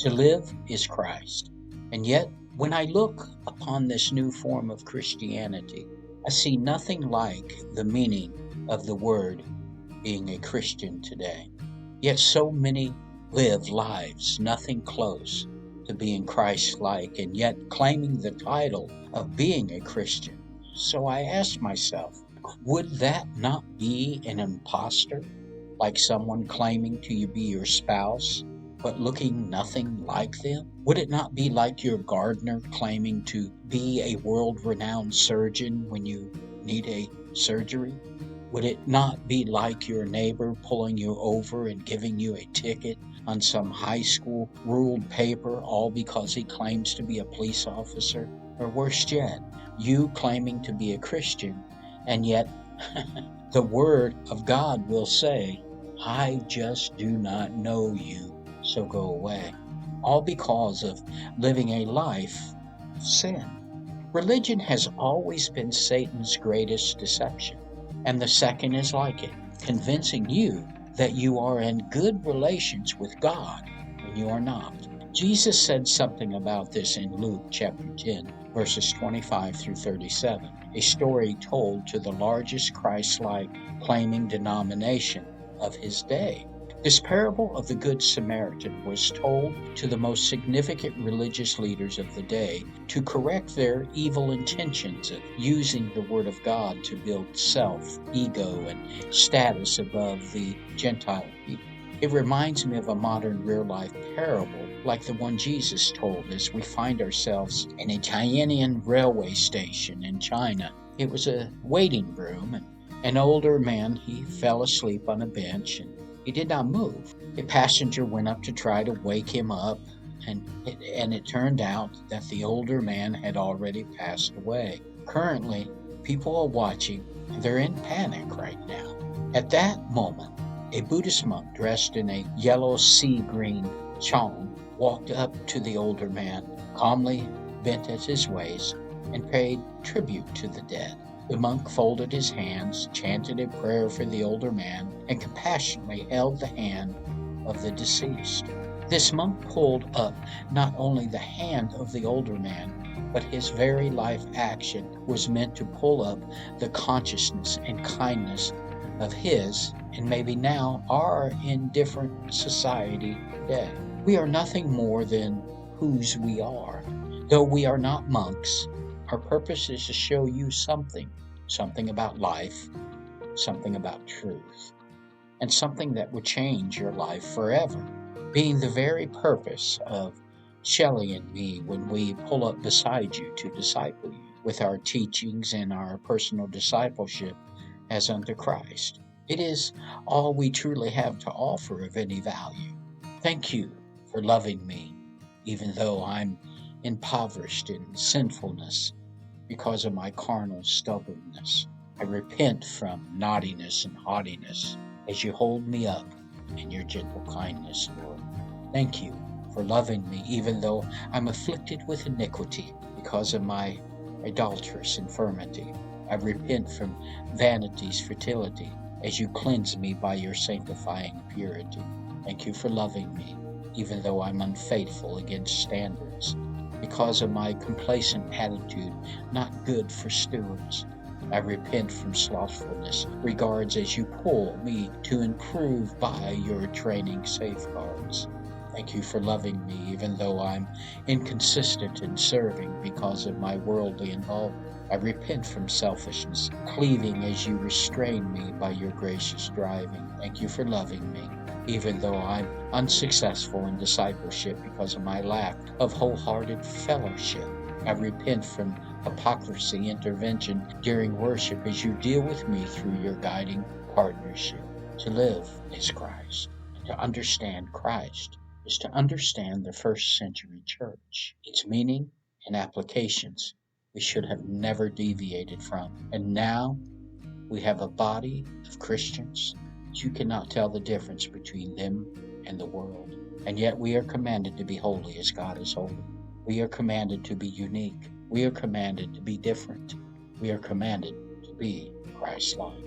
To live is Christ. And yet, when I look upon this new form of Christianity, I see nothing like the meaning of the word being a Christian today. Yet so many live lives nothing close to being Christ-like, and yet claiming the title of being a Christian. So I asked myself, would that not be an imposter? Like someone claiming to be your spouse, but looking nothing like them? Would it not be like your gardener claiming to be a world-renowned surgeon when you need a surgery? Would it not be like your neighbor pulling you over and giving you a ticket on some high school ruled paper, all because he claims to be a police officer? Or worse yet, you claiming to be a Christian, and yet the Word of God will say, I just do not know you, so go away. All because of living a life of sin. Religion has always been Satan's greatest deception, and the second is like it, convincing you that you are in good relations with God when you are not. Jesus said something about this in Luke chapter 10, verses 25 through 37, a story told to the largest Christ-like claiming denomination of his day. This parable of the Good Samaritan was told to the most significant religious leaders of the day to correct their evil intentions of using the Word of God to build self, ego, and status above the Gentile people. It reminds me of a modern real-life parable like the one Jesus told as we find ourselves in a Tiananmen railway station in China. It was a waiting room, and an older man, he fell asleep on a bench, and he did not move. A passenger went up to try to wake him up, and it turned out that the older man had already passed away. Currently, people are watching, and they're in panic right now. At that moment, a Buddhist monk dressed in a yellow sea green chong walked up to the older man, calmly bent at his waist, and paid tribute to the dead. The monk folded his hands, chanted a prayer for the older man, and compassionately held the hand of the deceased. This monk pulled up not only the hand of the older man, but his very life action was meant to pull up the consciousness and kindness of his, and maybe now our indifferent society today. We are nothing more than whose we are. Though we are not monks, our purpose is to show you something about life, something about truth, and something that would change your life forever, being the very purpose of Shelley and me when we pull up beside you to disciple you with our teachings and our personal discipleship as unto Christ. It is all we truly have to offer of any value. Thank you for loving me, even though I'm impoverished in sinfulness because of my carnal stubbornness. I repent from naughtiness and haughtiness as you hold me up in your gentle kindness, Lord. Thank you for loving me, even though I'm afflicted with iniquity because of my adulterous infirmity. I repent from vanity's fertility as you cleanse me by your sanctifying purity. Thank you for loving me, even though I'm unfaithful against standards because of my complacent attitude, not good for stewards. I repent from slothfulness, regards as you pull me to improve by your training safeguards. Thank you for loving me, even though I'm inconsistent in serving because of my worldly involvement. I repent from selfishness, cleaving as you restrain me by your gracious driving. Thank you for loving me, even though I'm unsuccessful in discipleship because of my lack of wholehearted fellowship. I repent from hypocrisy intervention during worship as you deal with me through your guiding partnership. To live is Christ. To understand Christ is to understand the first century church, its meaning and applications we should have never deviated from. And now we have a body of Christians. You cannot tell the difference between them and the world. And yet we are commanded to be holy as God is holy. We are commanded to be unique. We are commanded to be different. We are commanded to be Christ-like.